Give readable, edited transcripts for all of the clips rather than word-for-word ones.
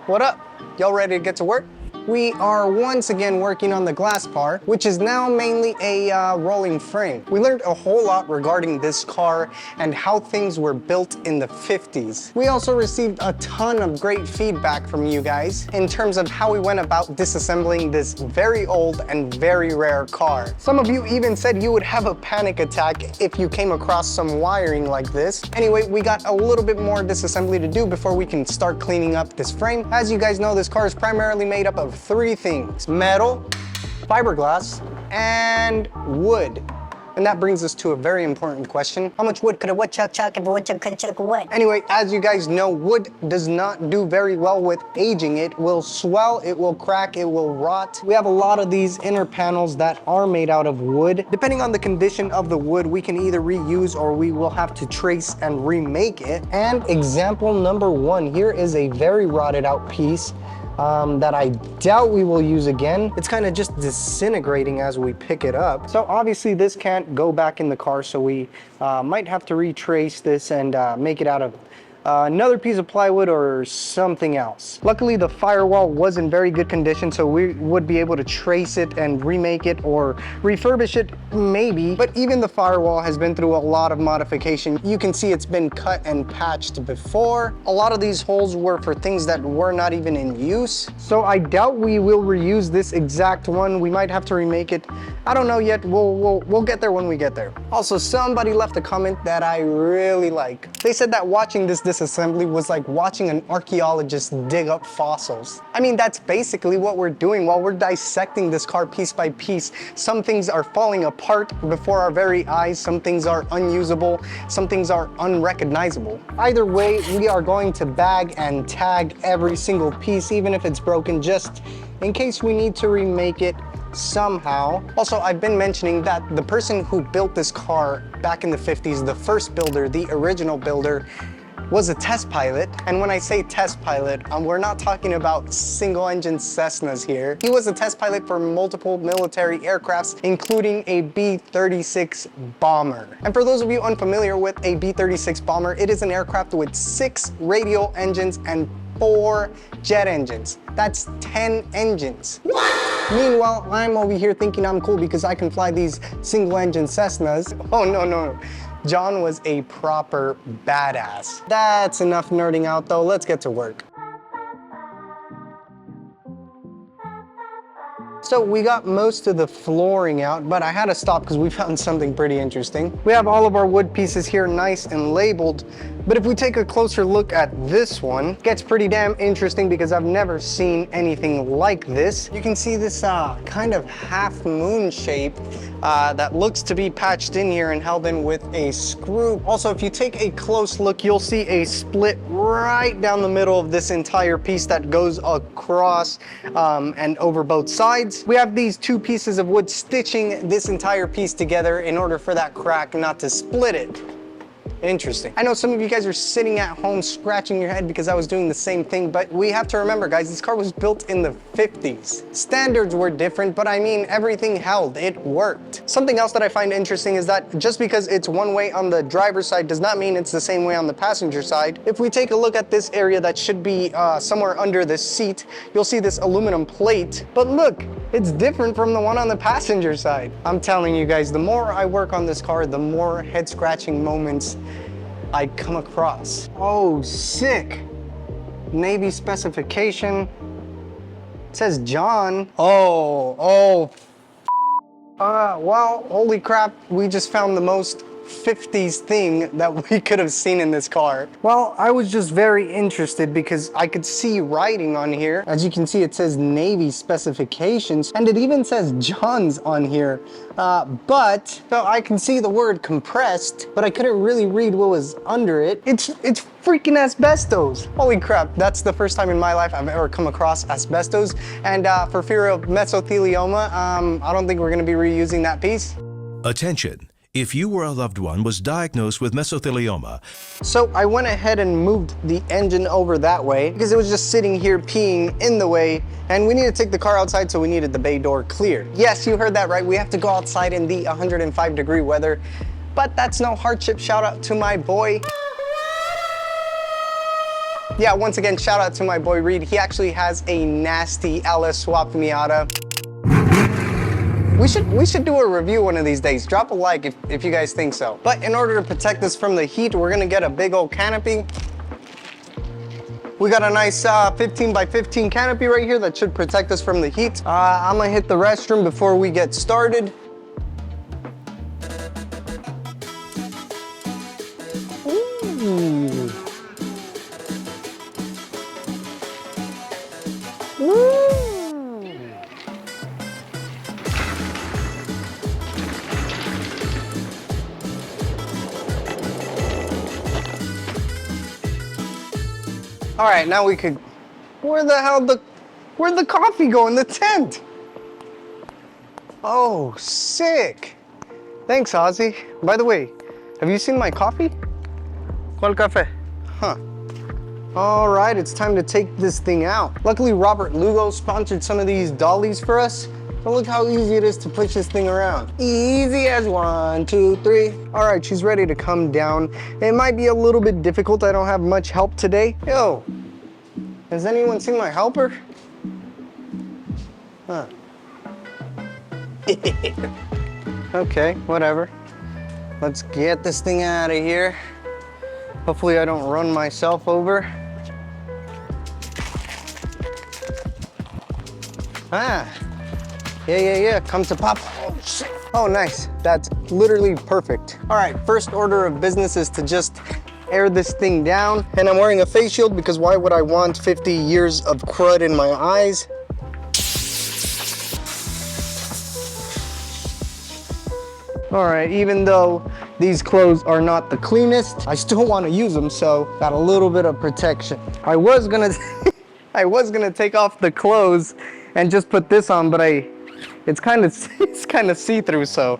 What up? Y'all ready to get to work? We are once again working on the Glasspar, which is now mainly a rolling frame. We learned a whole lot regarding this car and how things were built in the 50s. We also received a ton of great feedback from you guys in terms of how we went about disassembling this very old and very rare car. Some of you even said you would have a panic attack if you came across some wiring like this. Anyway, we got a little bit more disassembly to do before we can start cleaning up this frame. As you guys know, this car is primarily made up of three things: metal, fiberglass, and wood. And that brings us to a very important question. How much wood could a woodchuck chuck if a woodchuck could chuck wood? Anyway, as you guys know, wood does not do very well with aging. It will swell, it will crack, it will rot. We have a lot of these inner panels that are made out of wood. Depending on the condition of the wood, we can either reuse or we will have to trace and remake it. And example number one, here is a very rotted out piece that I doubt we will use again. It's kind of just disintegrating as we pick it up. So obviously this can't go back in the car, so we might have to retrace this and make it out of another piece of plywood or something else. Luckily, the firewall was in very good condition, so we would be able to trace it and remake it or refurbish it, maybe. But even the firewall has been through a lot of modification. You can see it's been cut and patched before. A lot of these holes were for things that were not even in use. So I doubt we will reuse this exact one. We might have to remake it. I don't know yet. We'll get there when we get there. Also, somebody left a comment that I really like. They said that watching this assembly was like watching an archaeologist dig up fossils. I mean, that's basically what we're doing while we're dissecting this car piece by piece. Some things are falling apart before our very eyes, some things are unusable, some things are unrecognizable. Either way, we are going to bag and tag every single piece, even if it's broken, just in case we need to remake it somehow. Also, I've been mentioning that the person who built this car back in the 50s, the first builder, the original builder, was a test pilot. And when I say test pilot, we're not talking about single engine Cessnas here. He was a test pilot for multiple military aircrafts, including a B-36 bomber. And for those of you unfamiliar with a B-36 bomber, it is an aircraft with 6 radial engines and 4 jet engines. That's 10 engines. What? Meanwhile, I'm over here thinking I'm cool because I can fly these single engine Cessnas. Oh, no. John was a proper badass. That's enough nerding out though, let's get to work. So we got most of the flooring out, but I had to stop because we found something pretty interesting. We have all of our wood pieces here nice and labeled, but if we take a closer look at this one, it gets pretty damn interesting because I've never seen anything like this. You can see this kind of half moon shape that looks to be patched in here and held in with a screw. Also, if you take a close look, you'll see a split right down the middle of this entire piece that goes across and over both sides. We have these 2 pieces of wood stitching this entire piece together in order for that crack not to split it. Interesting. I know some of you guys are sitting at home scratching your head because I was doing the same thing, but we have to remember, guys, this car was built in the 50s. Standards were different, but I mean, everything held. It worked. Something else that I find interesting is that just because it's one way on the driver's side does not mean it's the same way on the passenger side. If we take a look at this area that should be somewhere under the seat, you'll see this aluminum plate, but look, it's different from the one on the passenger side. I'm telling you guys, the more I work on this car, the more head scratching moments I come across. Oh, sick. Navy specification. It says John. Well, holy crap, we just found the most 50s thing that we could have seen in this car. Well, I was just very interested because I could see writing on here. As you can see, it says Navy specifications, and it even says John's on here. So I can see the word compressed, but I couldn't really read what was under it. It's freaking asbestos. Holy crap, that's the first time in my life I've ever come across asbestos. And for fear of mesothelioma, I don't think we're gonna be reusing that piece. Attention. If you or a loved one was diagnosed with mesothelioma. So I went ahead and moved the engine over that way because it was just sitting here peeing in the way, and we need to take the car outside, so we needed the bay door cleared. Yes, you heard that right. We have to go outside in the 105-degree weather, but that's no hardship. Shout out to my boy. Yeah, once again, shout out to my boy Reed. He actually has a nasty LS swap Miata. We should do a review one of these days. Drop a like if you guys think so. But in order to protect this from the heat, we're gonna get a big old canopy. We got a nice 15 by 15 canopy right here that should protect us from the heat. I'm gonna hit the restroom before we get started. Ooh. Woo. All right, now we could, where'd the coffee go in the tent? Oh, sick. Thanks, Ozzy. By the way, have you seen my coffee? ¿Cuál café? Huh. All right, it's time to take this thing out. Luckily, Robert Lugo sponsored some of these dollies for us. So look how easy it is to push this thing around. Easy as 1, 2, 3. All right, she's ready to come down. It might be a little bit difficult. I don't have much help today. Yo, has anyone seen my helper? Huh. Okay, whatever. Let's get this thing out of here. Hopefully I don't run myself over. Ah. Yeah, come to pop. Oh, shit. Oh, nice. That's literally perfect. All right, first order of business is to just air this thing down. And I'm wearing a face shield because why would I want 50 years of crud in my eyes? All right, even though these clothes are not the cleanest, I still want to use them, so got a little bit of protection. I was gonna take off the clothes and just put this on, but it's kind of see-through, so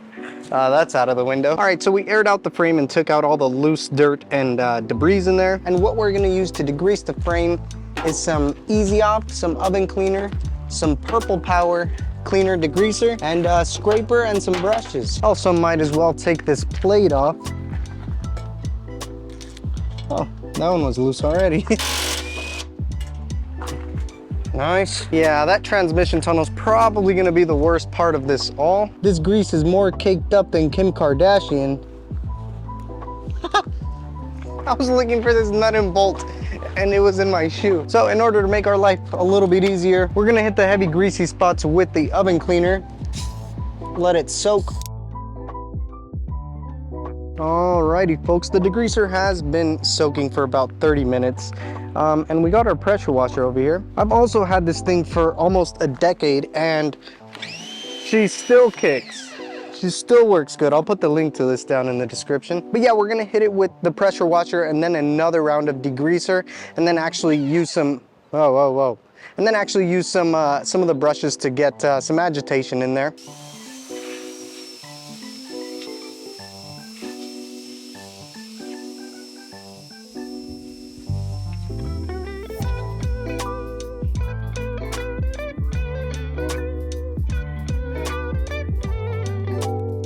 that's out of the window. All right, so we aired out the frame and took out all the loose dirt and debris in there. And what we're gonna use to degrease the frame is some Easy Off, some oven cleaner, some Purple Power cleaner degreaser, and a scraper and some brushes. Also might as well take this plate off. Oh, that one was loose already. Nice. Yeah, that transmission tunnel's probably gonna be the worst part of this all. This grease is more caked up than Kim Kardashian. I was looking for this nut and bolt and it was in my shoe. So in order to make our life a little bit easier, we're gonna hit the heavy greasy spots with the oven cleaner. Let it soak. Alrighty folks, the degreaser has been soaking for about 30 minutes. And we got our pressure washer over here. I've also had this thing for almost a decade and she still kicks. She still works good. I'll put the link to this down in the description. But yeah, we're gonna hit it with the pressure washer and then another round of degreaser and then actually use some, whoa. And then actually use some of the brushes to get some agitation in there.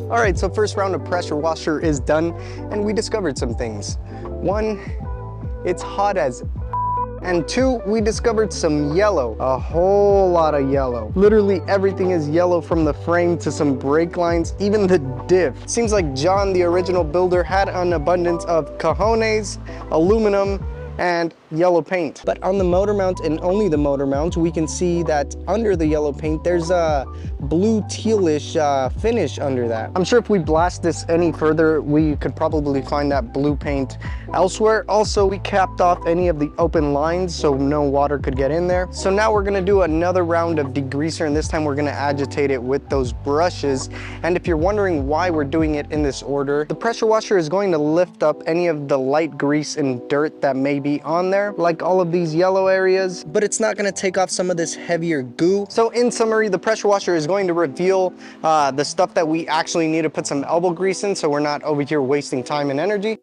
All right, so first round of pressure washer is done and we discovered some things. One, it's hot as, and two, we discovered some yellow, a whole lot of yellow. Literally everything is yellow from the frame to some brake lines, even the diff. Seems like John, the original builder, had an abundance of cojones, aluminum, and yellow paint. But on the motor mount and only the motor mount, we can see that under the yellow paint, there's a blue tealish finish under that. I'm sure if we blast this any further, we could probably find that blue paint elsewhere. Also, we capped off any of the open lines so no water could get in there. So now we're gonna do another round of degreaser and this time we're gonna agitate it with those brushes. And if you're wondering why we're doing it in this order, the pressure washer is going to lift up any of the light grease and dirt that may be on there, like all of these yellow areas, but it's not gonna take off some of this heavier goo. So in summary, the pressure washer is going to reveal the stuff that we actually need to put some elbow grease in so we're not over here wasting time and energy.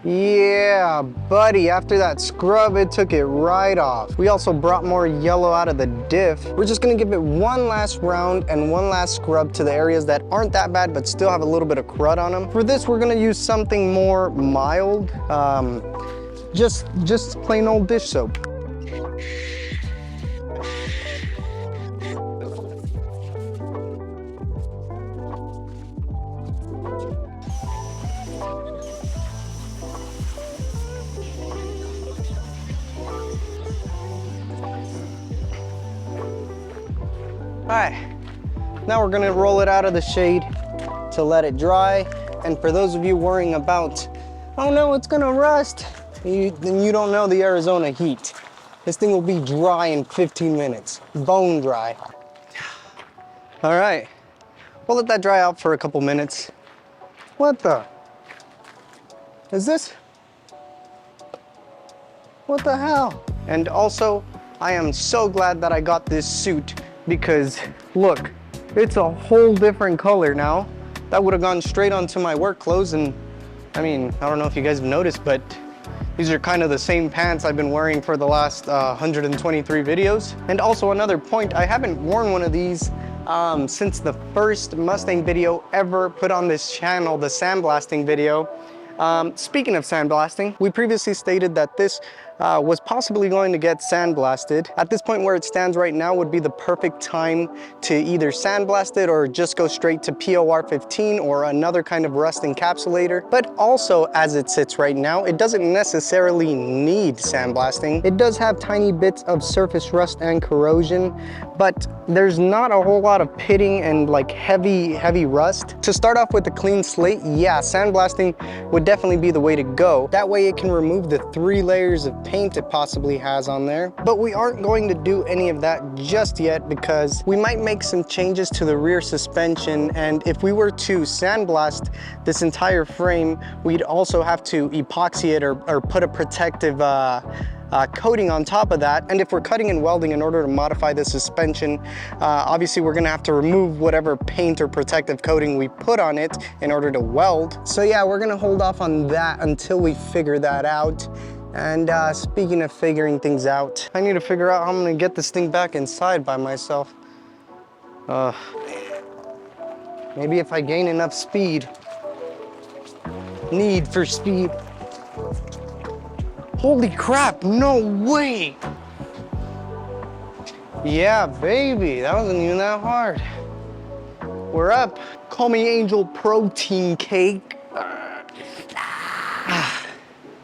Yeah, buddy, after that scrub, it took it right off. We also brought more yellow out of the diff. We're just gonna give it one last round and one last scrub to the areas that aren't that bad but still have a little bit of crud on them. For this, we're gonna use something more mild, just plain old dish soap. All right, now we're gonna roll it out of the shade to let it dry. And for those of you worrying about, oh no, it's gonna rust, then you don't know the Arizona heat. This thing will be dry in 15 minutes, bone dry. All right, we'll let that dry out for a couple minutes. What the? Is this? What the hell? And also, I am so glad that I got this suit because look, it's a whole different color now. That would have gone straight onto my work clothes, and I mean, I don't know if you guys have noticed, but these are kind of the same pants I've been wearing for the last 123 videos. And also another point, I haven't worn one of these since the first Mustang video ever put on this channel, the sandblasting video. Speaking of sandblasting, we previously stated that this was possibly going to get sandblasted. At this point where it stands right now would be the perfect time to either sandblast it or just go straight to POR 15 or another kind of rust encapsulator. But also, as it sits right now, it doesn't necessarily need sandblasting. It does have tiny bits of surface rust and corrosion, but there's not a whole lot of pitting and like heavy rust. To start off with a clean slate, yeah, sandblasting would definitely be the way to go. That way it can remove the 3 layers of paint it possibly has on there. But we aren't going to do any of that just yet because we might make some changes to the rear suspension, and if we were to sandblast this entire frame, we'd also have to epoxy it or put a protective coating on top of that. And if we're cutting and welding in order to modify the suspension, obviously we're gonna have to remove whatever paint or protective coating we put on it in order to weld. So yeah, we're gonna hold off on that until we figure that out. And speaking of figuring things out, I need to figure out how I'm gonna get this thing back inside by myself. Maybe if I gain enough speed. Need for speed. Holy crap, no way! Yeah, baby, that wasn't even that hard. We're up. Call me Angel Protein Cake.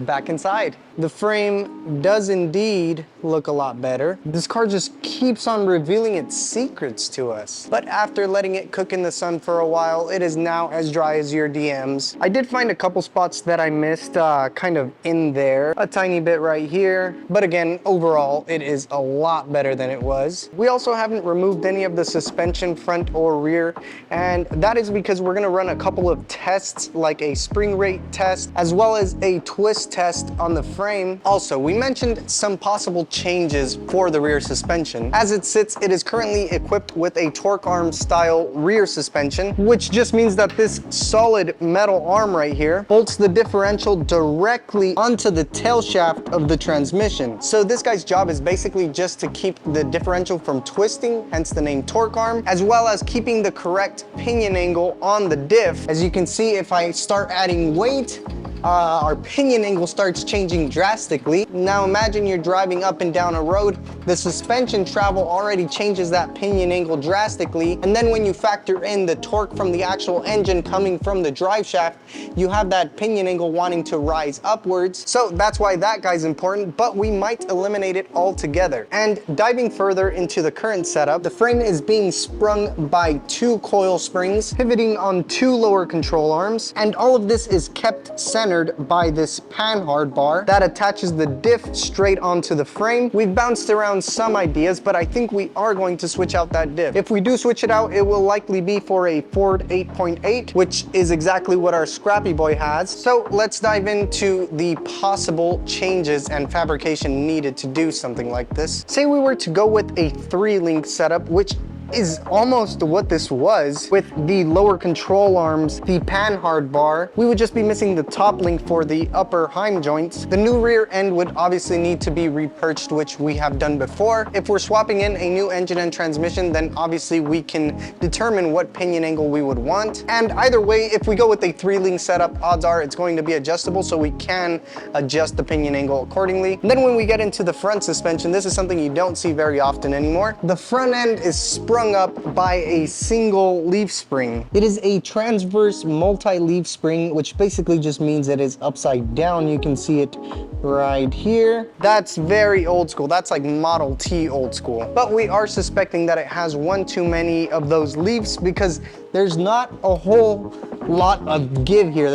Back inside. The frame does indeed look a lot better. This car just keeps on revealing its secrets to us. But after letting it cook in the sun for a while, it is now as dry as your DMs. I did find a couple spots that I missed kind of in there. A tiny bit right here. But again, overall, it is a lot better than it was. We also haven't removed any of the suspension front or rear. And that is because we're gonna run a couple of tests, like a spring rate test, as well as a twist test on the frame. Also, we mentioned some possible changes for the rear suspension. As it sits, it is currently equipped with a torque arm style rear suspension, which just means that this solid metal arm right here bolts the differential directly onto the tail shaft of the transmission. So this guy's job is basically just to keep the differential from twisting, hence the name torque arm, as well as keeping the correct pinion angle on the diff. As you can see, if I start adding weight, our pinion angle starts changing drastically. Now imagine you're driving up and down a road, the suspension travel already changes that pinion angle drastically, and then when you factor in the torque from the actual engine coming from the drive shaft, you have that pinion angle wanting to rise upwards. So that's why that guy's important, but we might eliminate it altogether. And diving further into the current setup, the frame is being sprung by 2 coil springs, pivoting on 2 lower control arms, and all of this is kept centered by this panhard bar that attaches the diff straight onto the frame. We've bounced around some ideas, but I think we are going to switch out that diff. If we do switch it out, it will likely be for a Ford 8.8, which is exactly what our Scrappy Boy has. So let's dive into the possible changes and fabrication needed to do something like this. Say we were to go with a 3-link setup, which is almost what this was with the lower control arms, the panhard bar. We would just be missing the top link for the upper heim joints. The new rear end would obviously need to be repurchased, which we have done before. If we're swapping in a new engine and transmission, then obviously we can determine what pinion angle we would want. And either way, if we go with a 3-link setup, odds are it's going to be adjustable, so we can adjust the pinion angle accordingly. And then when we get into the front suspension, this is something you don't see very often anymore. The front end is sprung up by a single leaf spring. It is a transverse multi-leaf spring, which basically just means it is upside down. You can see it right here. That's very old school. That's like Model T old school. But we are suspecting that it has one too many of those leaves because there's not a whole lot of give here.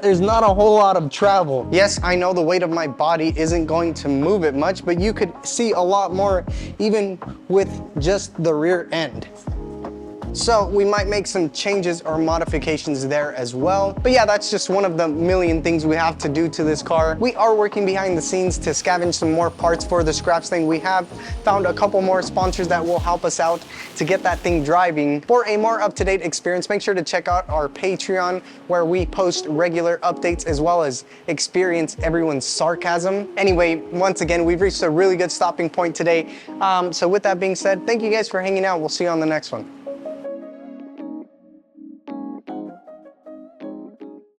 There's not a whole lot of travel. Yes, I know the weight of my body isn't going to move it much, but you could see a lot more even with just the rear end. So we might make some changes or modifications there as well. But yeah, that's just one of the million things we have to do to this car. We are working behind the scenes to scavenge some more parts for the scraps thing. We have found a couple more sponsors that will help us out to get that thing driving. For a more up-to-date experience, make sure to check out our Patreon, where we post regular updates as well as experience everyone's sarcasm. Anyway, once again, we've reached a really good stopping point today. So with that being said, thank you guys for hanging out. We'll see you on the next one.